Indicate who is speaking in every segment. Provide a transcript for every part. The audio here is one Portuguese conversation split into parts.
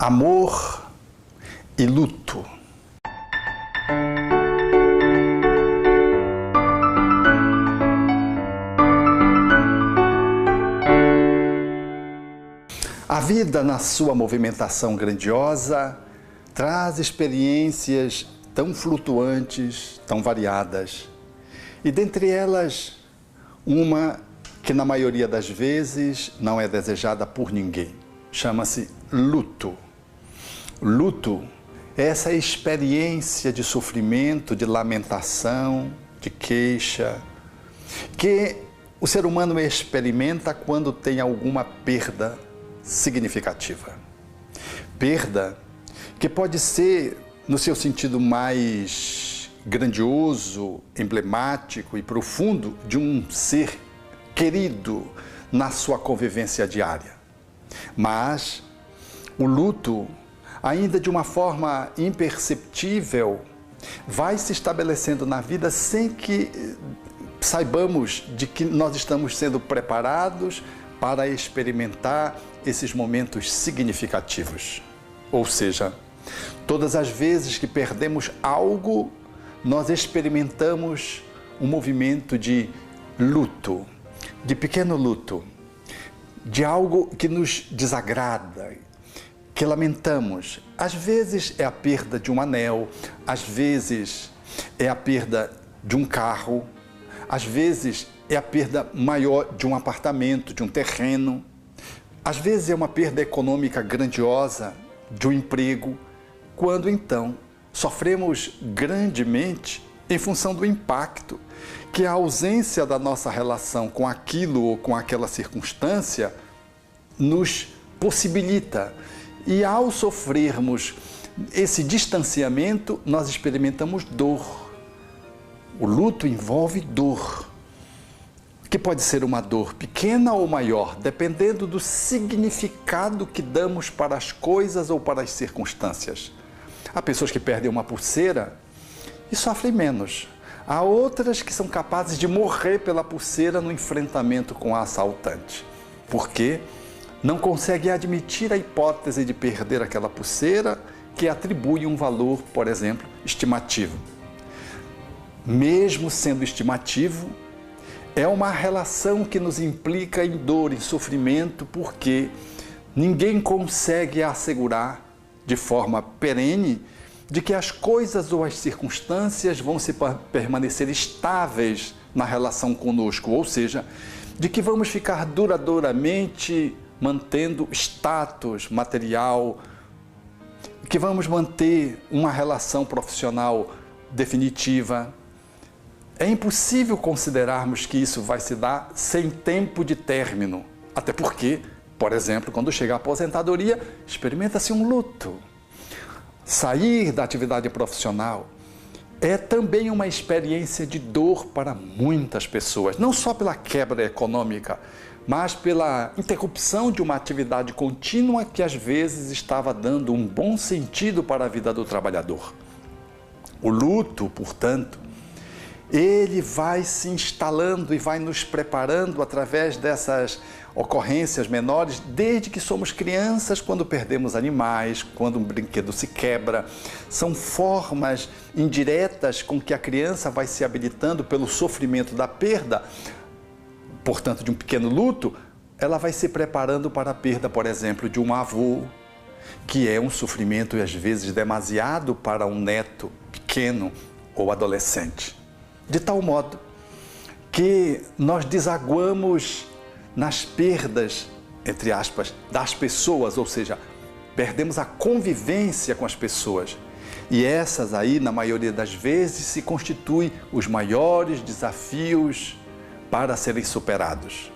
Speaker 1: Amor e luto. A vida, na sua movimentação grandiosa, traz experiências tão flutuantes, tão variadas. E dentre elas, uma que na maioria das vezes não é desejada por ninguém. Chama-se luto. Luto é essa experiência de sofrimento, de lamentação, de queixa, que o ser humano experimenta quando tem alguma perda significativa. Perda que pode ser, no seu sentido mais grandioso, emblemático e profundo, de um ser querido na sua convivência diária. Mas o luto, ainda de uma forma imperceptível, vai se estabelecendo na vida sem que saibamos de que nós estamos sendo preparados para experimentar esses momentos significativos. Ou seja, todas as vezes que perdemos algo, nós experimentamos um movimento de luto, de pequeno luto, de algo que nos desagrada, que lamentamos. Às vezes é a perda de um anel, às vezes é a perda de um carro, às vezes é a perda maior de um apartamento, de um terreno, às vezes é uma perda econômica grandiosa de um emprego, quando então sofremos grandemente em função do impacto que a ausência da nossa relação com aquilo ou com aquela circunstância nos possibilita. E ao sofrermos esse distanciamento, nós experimentamos dor. O luto envolve dor, que pode ser uma dor pequena ou maior, dependendo do significado que damos para as coisas ou para as circunstâncias. Há pessoas que perdem uma pulseira e sofrem menos. Há outras que são capazes de morrer pela pulseira no enfrentamento com a assaltante. Por quê? Não consegue admitir a hipótese de perder aquela pulseira que atribui um valor, por exemplo, estimativo. Mesmo sendo estimativo, é uma relação que nos implica em dor, em sofrimento, porque ninguém consegue assegurar de forma perene de que as coisas ou as circunstâncias vão permanecer estáveis na relação conosco, ou seja, de que vamos ficar duradouramente mantendo status material, que vamos manter uma relação profissional definitiva. É impossível considerarmos que isso vai se dar sem tempo de término, até porque, por exemplo, quando chega a aposentadoria, experimenta-se um luto. Sair da atividade profissional é também uma experiência de dor para muitas pessoas, não só pela quebra econômica, mas pela interrupção de uma atividade contínua que às vezes estava dando um bom sentido para a vida do trabalhador. O luto, portanto, ele vai se instalando e vai nos preparando através dessas ocorrências menores, desde que somos crianças, quando perdemos animais, quando um brinquedo se quebra. São formas indiretas com que a criança vai se habilitando pelo sofrimento da perda, portanto, de um pequeno luto. Ela vai se preparando para a perda, por exemplo, de um avô, que é um sofrimento, às vezes, demasiado para um neto pequeno ou adolescente. De tal modo que nós desaguamos nas perdas, entre aspas, das pessoas, ou seja, perdemos a convivência com as pessoas. E essas aí, na maioria das vezes, se constituem os maiores desafios para serem superados.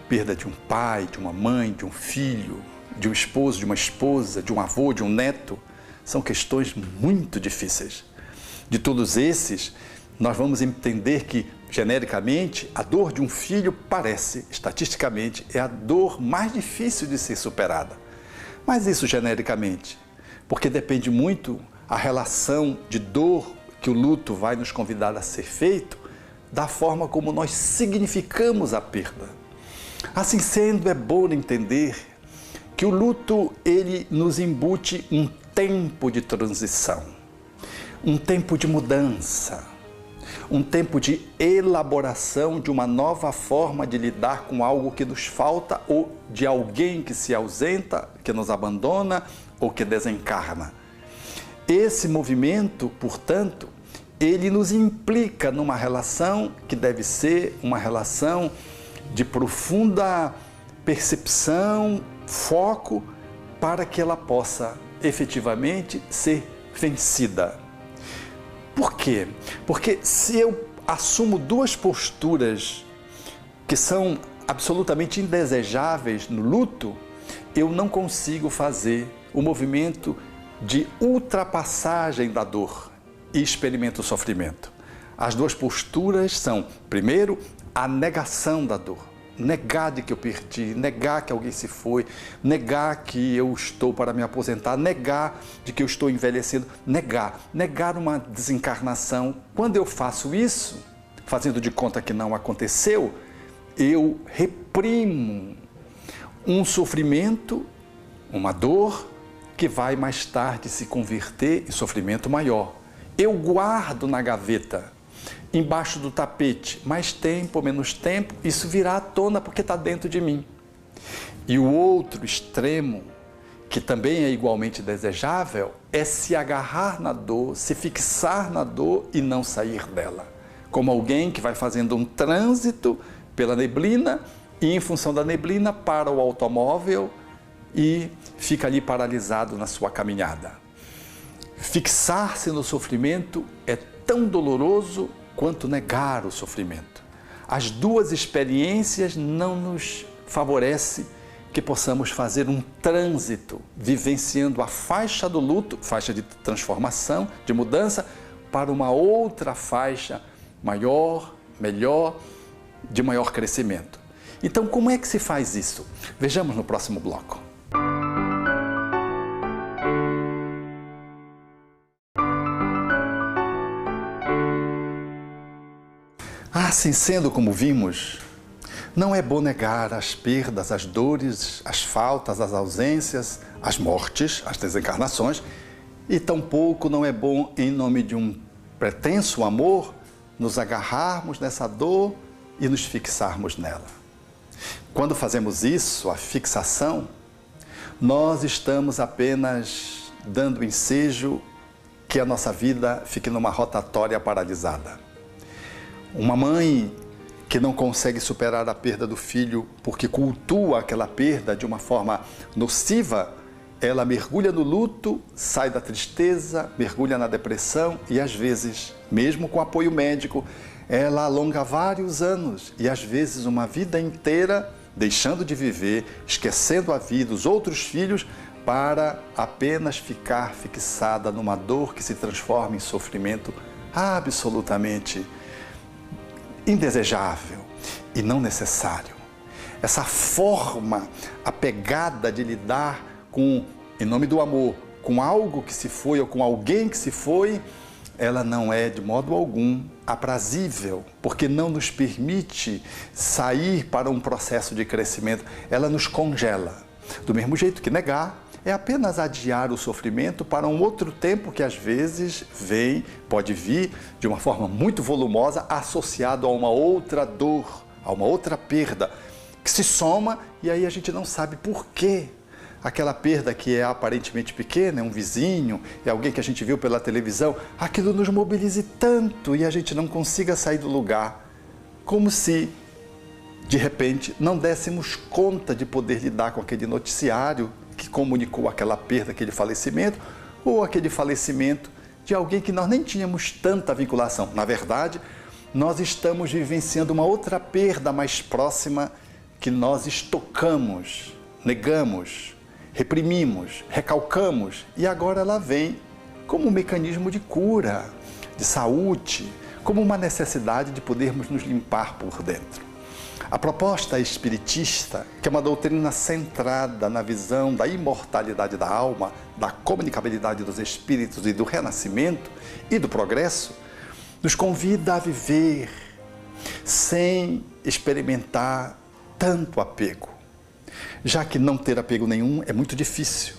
Speaker 1: Perda de um pai, de uma mãe, de um filho, de um esposo, de uma esposa, de um avô, de um neto, são questões muito difíceis. De todos esses, nós vamos entender que, genericamente, a dor de um filho parece, estatisticamente, é a dor mais difícil de ser superada. Mas isso genericamente, porque depende muito a relação de dor que o luto vai nos convidar a ser feito, da forma como nós significamos a perda. Assim sendo, é bom entender que o luto ele nos embute um tempo de transição, um tempo de mudança, um tempo de elaboração de uma nova forma de lidar com algo que nos falta ou de alguém que se ausenta, que nos abandona ou que desencarna. Esse movimento, portanto, ele nos implica numa relação que deve ser uma relação de profunda percepção, foco, para que ela possa efetivamente ser vencida. Por quê? Porque se eu assumo duas posturas que são absolutamente indesejáveis no luto, eu não consigo fazer o movimento de ultrapassagem da dor e experimento o sofrimento. As duas posturas são, primeiro, a negação da dor. Negar de que eu perdi, negar que alguém se foi, negar que eu estou para me aposentar, negar de que eu estou envelhecendo, negar uma desencarnação. Quando eu faço isso, fazendo de conta que não aconteceu, eu reprimo um sofrimento, uma dor, que vai mais tarde se converter em sofrimento maior. Eu guardo na gaveta, embaixo do tapete, mais tempo ou menos tempo, isso virá à tona porque está dentro de mim. E o outro extremo, que também é igualmente desejável, é se agarrar na dor, se fixar na dor e não sair dela. Como alguém que vai fazendo um trânsito pela neblina e, em função da neblina, para o automóvel e fica ali paralisado na sua caminhada. Fixar-se no sofrimento é tão doloroso quanto negar o sofrimento. As duas experiências não nos favorecem que possamos fazer um trânsito, vivenciando a faixa do luto, faixa de transformação, de mudança, para uma outra faixa maior, melhor, de maior crescimento. Então, como é que se faz isso? Vejamos no próximo bloco. Assim sendo, como vimos, não é bom negar as perdas, as dores, as faltas, as ausências, as mortes, as desencarnações, e tampouco não é bom, em nome de um pretenso amor, nos agarrarmos nessa dor e nos fixarmos nela. Quando fazemos isso, a fixação, nós estamos apenas dando ensejo que a nossa vida fique numa rotatória paralisada. Uma mãe que não consegue superar a perda do filho porque cultua aquela perda de uma forma nociva, ela mergulha no luto, sai da tristeza, mergulha na depressão e às vezes, mesmo com apoio médico, ela alonga vários anos e às vezes uma vida inteira deixando de viver, esquecendo a vida, os outros filhos, para apenas ficar fixada numa dor que se transforma em sofrimento absolutamente indesejável e não necessário. Essa forma apegada de lidar com, em nome do amor, com algo que se foi ou com alguém que se foi, ela não é de modo algum aprazível, porque não nos permite sair para um processo de crescimento, ela nos congela. Do mesmo jeito que negar é apenas adiar o sofrimento para um outro tempo que às vezes vem, pode vir de uma forma muito volumosa, associado a uma outra dor, a uma outra perda, que se soma e aí a gente não sabe por quê. Aquela perda que é aparentemente pequena, é um vizinho, é alguém que a gente viu pela televisão, aquilo nos mobilize tanto e a gente não consiga sair do lugar, como se de repente não dessemos conta de poder lidar com aquele noticiário que comunicou aquela perda, aquele falecimento, ou aquele falecimento de alguém que nós nem tínhamos tanta vinculação. Na verdade, nós estamos vivenciando uma outra perda mais próxima que nós estocamos, negamos, reprimimos, recalcamos, e agora ela vem como um mecanismo de cura, de saúde, como uma necessidade de podermos nos limpar por dentro. A proposta espiritista, que é uma doutrina centrada na visão da imortalidade da alma, da comunicabilidade dos espíritos e do renascimento e do progresso, nos convida a viver sem experimentar tanto apego. já que não ter apego nenhum é muito difícil,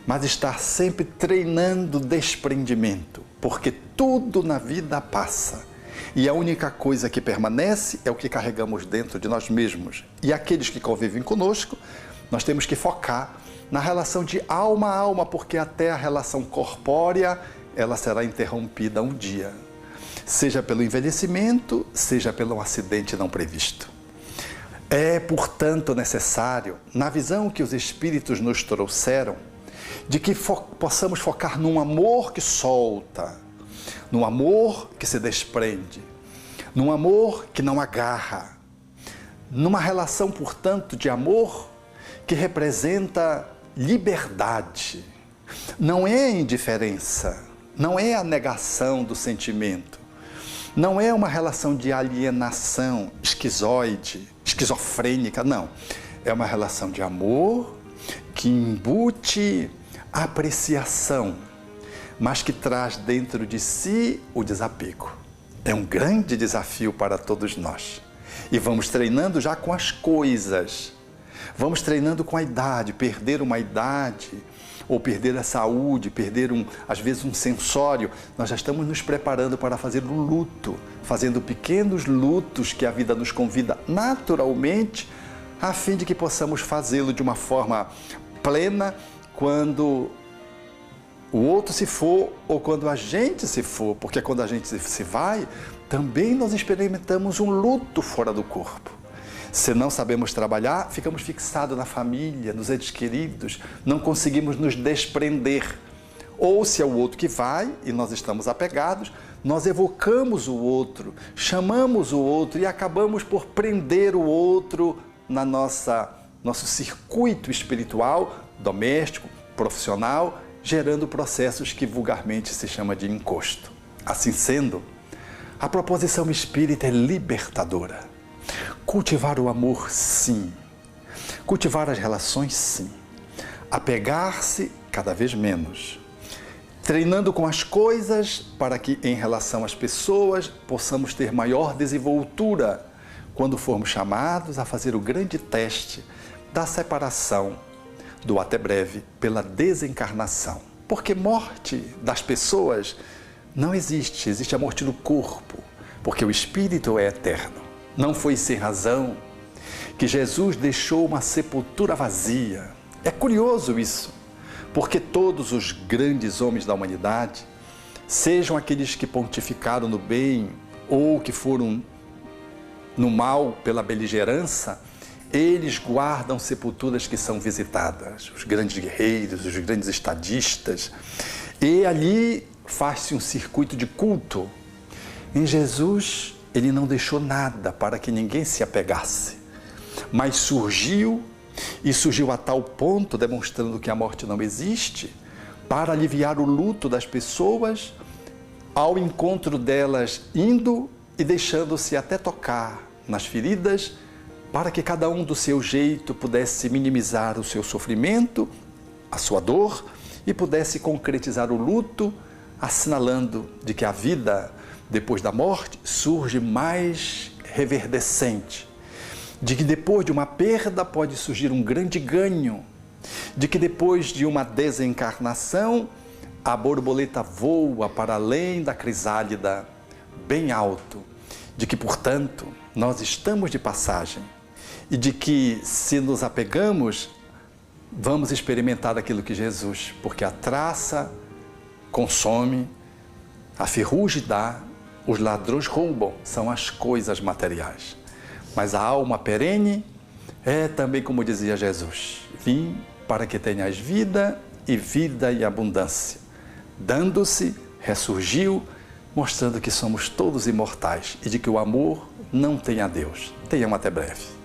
Speaker 1: mas estar sempre treinando desprendimento, porque tudo na vida passa e a única coisa que permanece é o que carregamos dentro de nós mesmos. E aqueles que convivem conosco, nós temos que focar na relação de alma a alma, porque até a relação corpórea, ela será interrompida um dia, seja pelo envelhecimento, seja pelo acidente não previsto. É, portanto, necessário, na visão que os Espíritos nos trouxeram, de que possamos focar num amor que solta, num amor que se desprende, num amor que não agarra, numa relação, portanto, de amor que representa liberdade. Não é indiferença, não é a negação do sentimento, não é uma relação de alienação esquizoide, esquizofrênica, não. É uma relação de amor que embute apreciação, mas que traz dentro de si o desapego. É um grande desafio para todos nós. E vamos treinando já com as coisas. Vamos treinando com a idade, perder uma idade, ou perder a saúde, perder às vezes um sensório. Nós já estamos nos preparando para fazer o luto, fazendo pequenos lutos que a vida nos convida naturalmente, a fim de que possamos fazê-lo de uma forma plena quando o outro se for ou quando a gente se for, porque quando a gente se vai, também nós experimentamos um luto fora do corpo. Se não sabemos trabalhar, ficamos fixados na família, nos entes queridos, não conseguimos nos desprender. Ou se é o outro que vai e nós estamos apegados, nós evocamos o outro, chamamos o outro e acabamos por prender o outro na nosso circuito espiritual, doméstico, profissional, gerando processos que vulgarmente se chama de encosto. Assim sendo, a proposição espírita é libertadora. Cultivar o amor, sim. Cultivar as relações, sim. Apegar-se cada vez menos. Treinando com as coisas para que, em relação às pessoas, possamos ter maior desenvoltura quando formos chamados a fazer o grande teste da separação do até breve pela desencarnação. Porque morte das pessoas não existe, existe a morte do corpo, porque o espírito é eterno. Não foi sem razão que Jesus deixou uma sepultura vazia. É curioso isso, porque todos os grandes homens da humanidade, sejam aqueles que pontificaram no bem ou que foram no mal pela beligerância, eles guardam sepulturas que são visitadas, os grandes guerreiros, os grandes estadistas, e ali faz-se um circuito de culto. Em Jesus, ele não deixou nada para que ninguém se apegasse, mas surgiu a tal ponto, demonstrando que a morte não existe, para aliviar o luto das pessoas, ao encontro delas indo e deixando-se até tocar nas feridas, para que cada um do seu jeito pudesse minimizar o seu sofrimento, a sua dor, e pudesse concretizar o luto, assinalando de que a vida depois da morte surge mais reverdecente, de que depois de uma perda pode surgir um grande ganho, de que depois de uma desencarnação a borboleta voa para além da crisálida, bem alto, de que, portanto, nós estamos de passagem e de que, se nos apegamos, vamos experimentar aquilo que Jesus, porque a traça consome, a ferrugem dá, os ladrões roubam, são as coisas materiais. Mas a alma perene é também, como dizia Jesus, vim para que tenhas vida e vida em abundância. Dando-se, ressurgiu, mostrando que somos todos imortais e de que o amor não tem adeus. Tenham até breve.